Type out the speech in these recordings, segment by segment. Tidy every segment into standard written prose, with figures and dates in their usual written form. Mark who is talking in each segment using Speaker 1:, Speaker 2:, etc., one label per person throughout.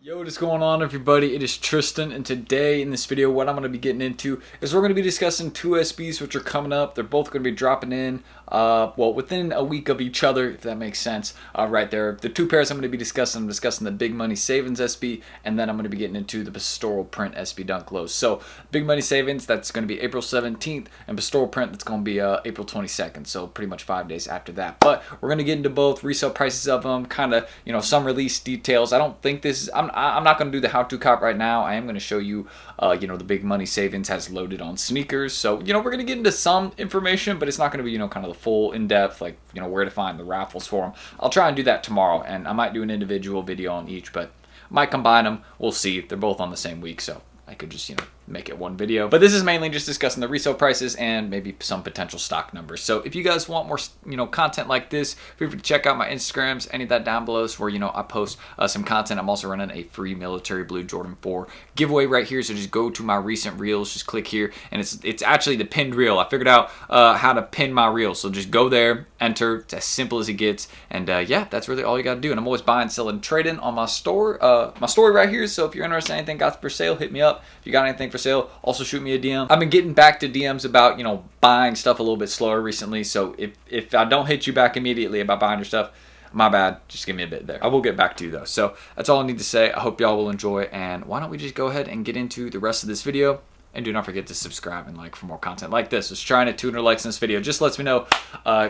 Speaker 1: Yo, what is going on, everybody? It is Tristan, and today in this video what I'm going to be getting into is we're going to be discussing two SBs which are coming up. They're both going to be dropping in well, within a week of each other, if that makes sense. Right there, the two pairs I'm going to be discussing, the Big Money Savings SB, and then I'm going to be getting into the Pastoral Print SB Dunk Lows. So Big Money Savings, that's going to be April 17th, and Pastoral Print, that's going to be April 22nd, so pretty much 5 days after that. But we're going to get into both, resale prices of them, kind of, some release details. I don't think this is, I'm not going to do the how-to cop right now. I am going to show you, the Big Money Savings has loaded on sneakers. So, we're going to get into some information, but it's not going to be, kind of the full in-depth, like, where to find the raffles for them. I'll try and do that tomorrow, and I might do an individual video on each, but might combine them. We'll see. They're both on the same week, so I could just, make it one video. But this is mainly just discussing the resale prices and maybe some potential stock numbers. So if you guys want more, content like this, feel free to check out my Instagrams, any of that down below, is where, I post some content. I'm also running a free military blue Jordan 4 giveaway right here. So just go to my recent reels, just click here, and it's actually the pinned reel. I figured out how to pin my reel. So just go there, enter. It's as simple as it gets. And yeah, that's really all you got to do. And I'm always buying, selling, trading on my store, my story right here. So if you're interested in anything got for sale, hit me up. If you got anything for sale, also shoot me a DM. I've been getting back to DMs about, buying stuff a little bit slower recently. So if I don't hit you back immediately about buying your stuff, my bad. Just give me a bit there. I will get back to you though. So that's all I need to say. I hope y'all will enjoy. And why don't we just go ahead and get into the rest of this video. And do not forget to subscribe and like for more content like this. Just trying to 200 likes in this video. Just lets me know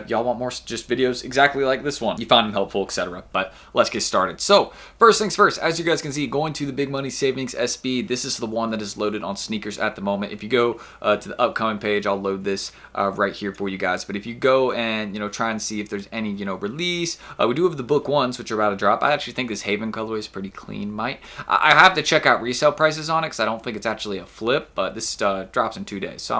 Speaker 1: y'all want more just videos exactly like this one. You find them helpful, etc. But let's get started. So first things first, as you guys can see, going to the Big Money Savings SB. This is the one that is loaded on sneakers at the moment. If you go to the upcoming page, I'll load this right here for you guys. But if you go and try and see if there's any release, we do have the book ones which are about to drop. I actually think this Haven colorway is pretty clean. I have to check out resale prices on it because I don't think it's actually a flip, but this drops in 2 days, so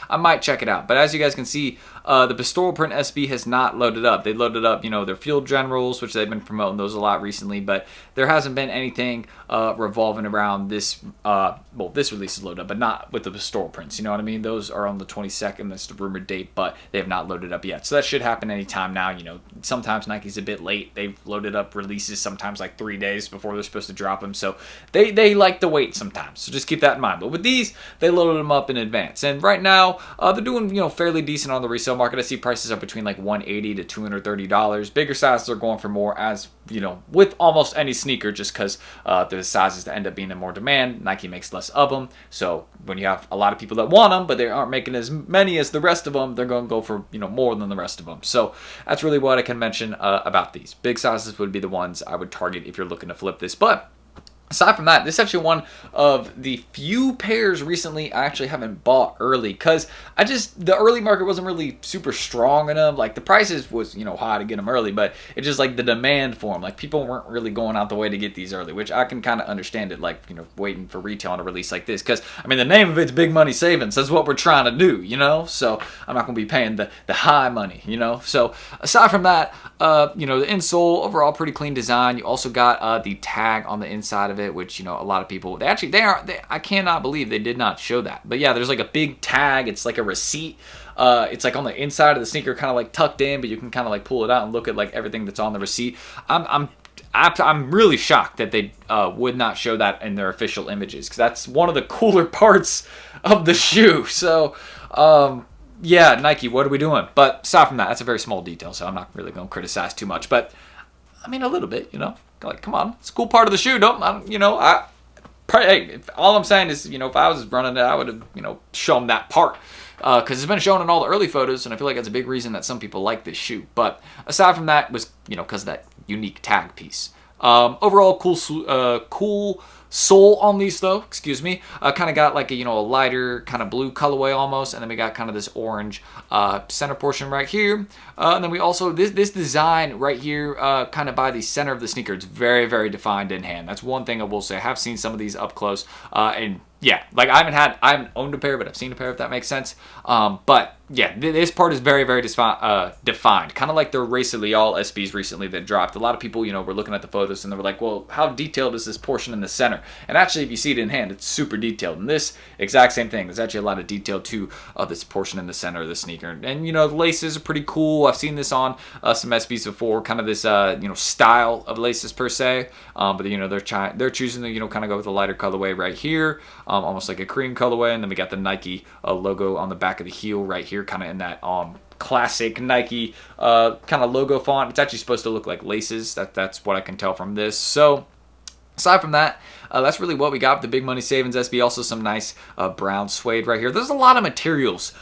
Speaker 1: I might check it out. But as you guys can see, the Pastoral Print SB has not loaded up. They loaded up, their Field Generals, which they've been promoting those a lot recently, but there hasn't been anything revolving around this. Well, this release is loaded up, but not with the Pastoral Prints. You know what I mean? Those are on the 22nd. That's the rumored date, but they have not loaded up yet. So that should happen anytime now. Sometimes Nike's a bit late. They've loaded up releases sometimes like 3 days before they're supposed to drop them. So they like to wait sometimes. So just keep that in mind. But with these, they loaded them up in advance. And right now, they're doing, fairly decent on the resale market. I see prices are between like $180 to $230. Bigger sizes are going for more, as with almost any sneaker, just because the sizes that end up being in more demand, Nike makes less of them. So when you have a lot of people that want them, but they aren't making as many as the rest of them, they're going to go for more than the rest of them. So that's really what I can mention about these. Big sizes would be the ones I would target if you're looking to flip this. But aside from that, this is actually one of the few pairs recently I actually haven't bought early, because the early market wasn't really super strong enough. Like the prices was, high to get them early, but it's just like the demand for them. Like people weren't really going out the way to get these early, which I can kind of understand it, like, waiting for retail on a rrelease like this. Because, the name of it's Big Money Savings. That's what we're trying to do, So I'm not going to be paying the high money, So aside from that, the insole, overall pretty clean design. You also got the tag on the inside of it, which a lot of people I cannot believe they did not show that. But yeah, there's like a big tag. It's like a receipt. It's like on the inside of the sneaker, kind of like tucked in, but you can kind of like pull it out and look at like everything that's on the receipt. I'm really shocked that they would not show that in their official images, because that's one of the cooler parts of the shoe. So yeah, Nike, what are we doing? But aside from that, that's a very small detail, so I'm not really going to criticize too much. But a little bit, like, come on, it's a cool part of the shoe. Hey, all I'm saying is, if I was running it, I would have, shown that part, because it's been shown in all the early photos, and I feel like that's a big reason that some people like this shoe. But aside from that, was, because of that unique tag piece. Overall, cool sole on these though, kind of got like a lighter kind of blue colorway almost, and then we got kind of this orange center portion right here, and then we also this design right here, kind of by the center of the sneaker, it's very, very defined in hand. That's one thing I will say. I have seen some of these up close, and yeah, like I haven't owned a pair, but I've seen a pair, if that makes sense. But yeah, this part is very, very defined. Kind of like the Resell SBs recently that dropped. A lot of people, were looking at the photos and they were like, well, how detailed is this portion in the center? And actually, if you see it in hand, it's super detailed. And this exact same thing. There's actually a lot of detail to this portion in the center of the sneaker. And, the laces are pretty cool. I've seen this on some SBs before, kind of this, style of laces per se. But, they're choosing to, kind of go with a lighter colorway right here, almost like a cream colorway. And then we got the Nike logo on the back of the heel right here, kind of in that classic Nike kind of logo font. It's actually supposed to look like laces. That's what I can tell from this. So aside from that, that's really what we got with the Big Money Savings SB. Also some nice brown suede right here. There's a lot of materials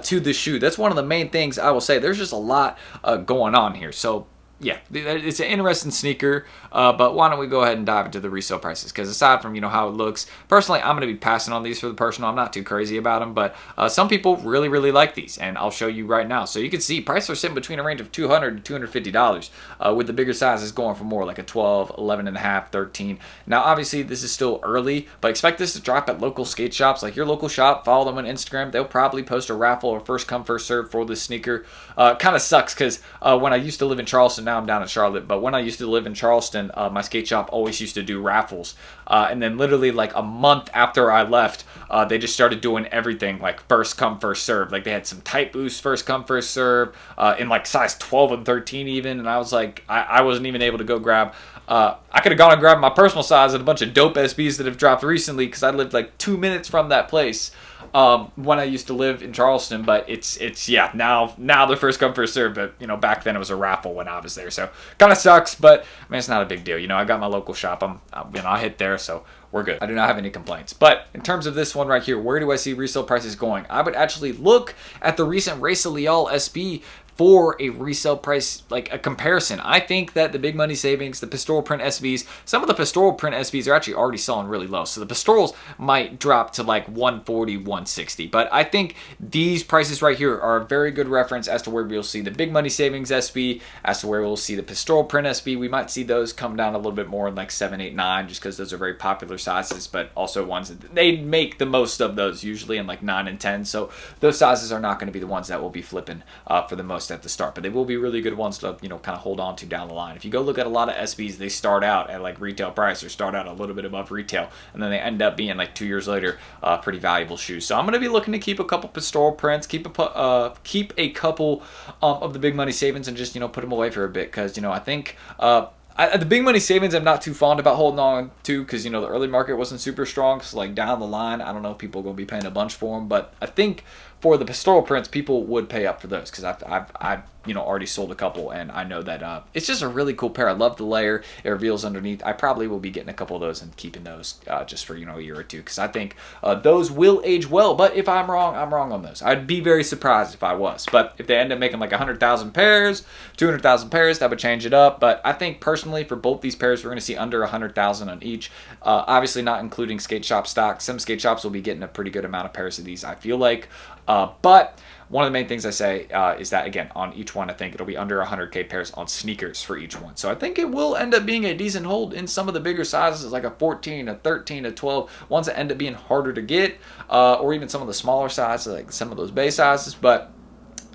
Speaker 1: to the shoe. That's one of the main things I will say. There's just a lot going on here. So yeah, it's an interesting sneaker, but why don't we go ahead and dive into the resale prices? Because aside from, how it looks, personally, I'm going to be passing on these for the personal. I'm not too crazy about them, but some people really, really like these, and I'll show you right now. So you can see prices are sitting between a range of $200 to $250, with the bigger sizes going for more, like a 12, 11 and a half, 13. Now, obviously, this is still early, but expect this to drop at local skate shops, like your local shop. Follow them on Instagram. They'll probably post a raffle or first come, first serve for this sneaker. Kind of sucks because when I used to live in Charleston, now I'm down in Charlotte, but when I used to live in Charleston, my skate shop always used to do raffles, and then literally like a month after I left, they just started doing everything like first come first serve. Like they had some tight boosts first come first serve in like size 12 and 13 even, and I was like, I wasn't even able to go grab. I could have gone and grabbed my personal size and a bunch of dope SBs that have dropped recently because I lived like 2 minutes from that place when I used to live in Charleston. But it's yeah, now they're first come first serve, but back then it was a raffle when I was there, so kind of sucks, but I mean, it's not a big deal. I got my local shop. I hit there, so we're good. I do not have any complaints. But in terms of this one right here, where do I see resale prices going? I would actually look at the recent Resell SB for a resale price, like a comparison. I think that the Big Money Savings, the Pastoral Print SBs, some of the Pastoral Print SBs are actually already selling really low. So the Pastorals might drop to like 140, 160. But I think these prices right here are a very good reference as to where we'll see the Big Money Savings SB, as to where we'll see the Pastoral Print SB. We might see those come down a little bit more in like 7, 8, 9, just because those are very popular sizes, but also ones that they make the most of those usually in like 9 and 10. So those sizes are not going to be the ones that will be flipping for the most at the start, but they will be really good ones to kind of hold on to down the line. If you go look at a lot of SBs, they start out at like retail price or start out a little bit above retail, and then they end up being like 2 years later pretty valuable shoes. So I'm going to be looking to keep a couple Pastoral Prints, keep a couple of the Big Money Savings, and just put them away for a bit, because I think the Big Money Savings I'm not too fond about holding on to, because the early market wasn't super strong. So like down the line, I don't know if people are going to be paying a bunch for them, but I think for the Pastoral Prints, people would pay up for those, because I've already sold a couple, and I know that it's just a really cool pair. I love the layer it reveals underneath. I probably will be getting a couple of those and keeping those just for a year or two, because I think those will age well. But if I'm wrong on those. I'd be very surprised if I was. But if they end up making like 100,000 pairs, 200,000 pairs, that would change it up. But I think personally for both these pairs, we're going to see under 100,000 on each. Obviously not including skate shop stock. Some skate shops will be getting a pretty good amount of pairs of these, I feel like. But one of the main things I say is that, again, on each one, I think it'll be under 100K pairs on sneakers for each one. So I think it will end up being a decent hold in some of the bigger sizes, like a 14, a 13, a 12, ones that end up being harder to get, or even some of the smaller sizes, like some of those base sizes. But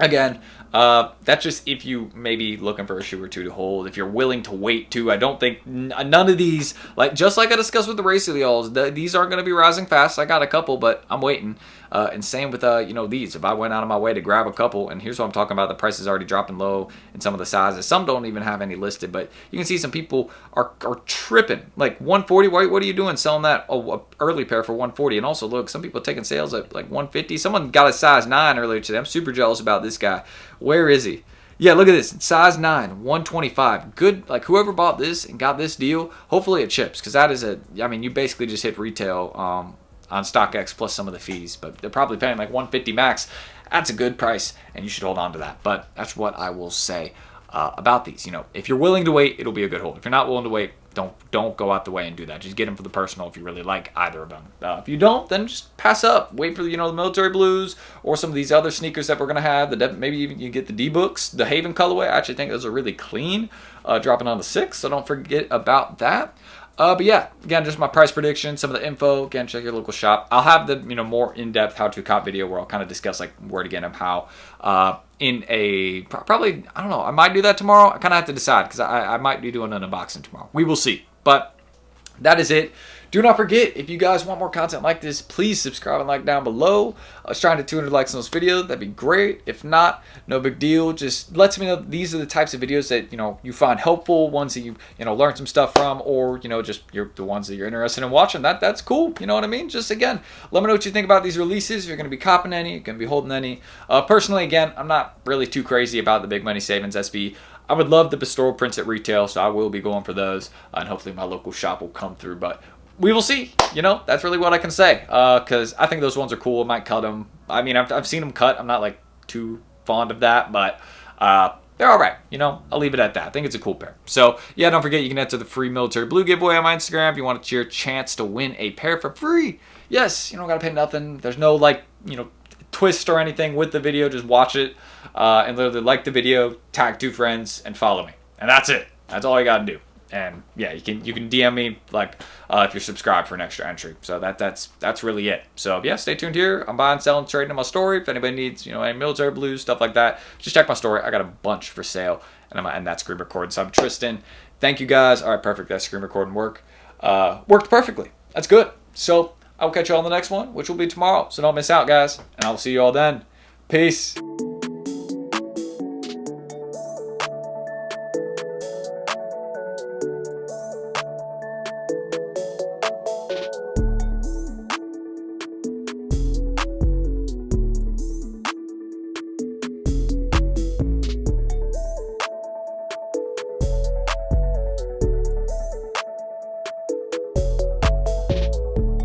Speaker 1: again, that's just if you maybe looking for a shoe or two to hold. If you're willing to wait too, I don't think none of these, just like I discussed with the Resell, these aren't going to be rising fast. I got a couple, but I'm waiting. And same with these. If I went out of my way to grab a couple, and here's what I'm talking about, the price is already dropping low in some of the sizes. Some don't even have any listed, but you can see some people are tripping. Like 140, what are you doing selling that a early pair for 140? And also look, some people are taking sales at like 150. Someone got a size 9 earlier today. I'm super jealous about this guy. Where is he? Yeah, look at this. Size 9, 125. Good. Like whoever bought this and got this deal, hopefully it chips, because that is you basically just hit retail on StockX plus some of the fees, but they're probably paying like 150 max. That's a good price, and you should hold on to that. But that's what I will say about these. If you're willing to wait, it'll be a good hold. If you're not willing to wait, don't go out the way and do that. Just get them for the personal if you really like either of them. If you don't, then just pass up. Wait for the military blues or some of these other sneakers that we're gonna have. Maybe even you get the D-Books, the Haven colorway. I actually think those are really clean, dropping on the 6th, so don't forget about that. But yeah, again, just my price prediction, some of the info. Again, check your local shop. I'll have the more in-depth how to cop video where I'll kind of discuss like where to get them, how. In a probably, I don't know, I might do that tomorrow. I kind of have to decide because I might be doing an unboxing tomorrow. We will see. But that is it. Do not forget, if you guys want more content like this, please subscribe and like down below. I was trying to 200 likes on this video. That'd be great. If not, no big deal. Just let me know these are the types of videos that you find helpful, ones that you learn some stuff from, or just you're the ones that you're interested in watching. That's cool. You know what I mean? Just again, let me know what you think about these releases. If you're going to be copping any, you're going to be holding any. Personally, again, I'm not really too crazy about the Big Money Savings SB. I would love the pastoral prints at retail, so I will be going for those, and hopefully my local shop will come through. But we will see. That's really what I can say, because I think those ones are cool. I might cut them. I mean, I've seen them cut. I'm not like too fond of that, but they're all right. I'll leave it at that. I think it's a cool pair. So yeah, don't forget you can enter the free military blue giveaway on my Instagram if you want your chance to win a pair for free. Yes, you don't gotta pay nothing. There's no twist or anything with the video. Just watch it and literally like the video, tag 2 friends, and follow me, and that's it. That's all you gotta do. And yeah, you can DM me if you're subscribed for an extra entry. So that's really it. So yeah, stay tuned here. I'm buying, selling, trading in my story. If anybody needs any military blues, stuff like that, just check my story. I got a bunch for sale, and I'm gonna end that screen recording. So I'm Tristan. Thank you guys. All right, perfect. That screen recording worked perfectly. That's good. So I'll catch you all on the next one, which will be tomorrow. So don't miss out, guys. And I'll see you all then. Peace.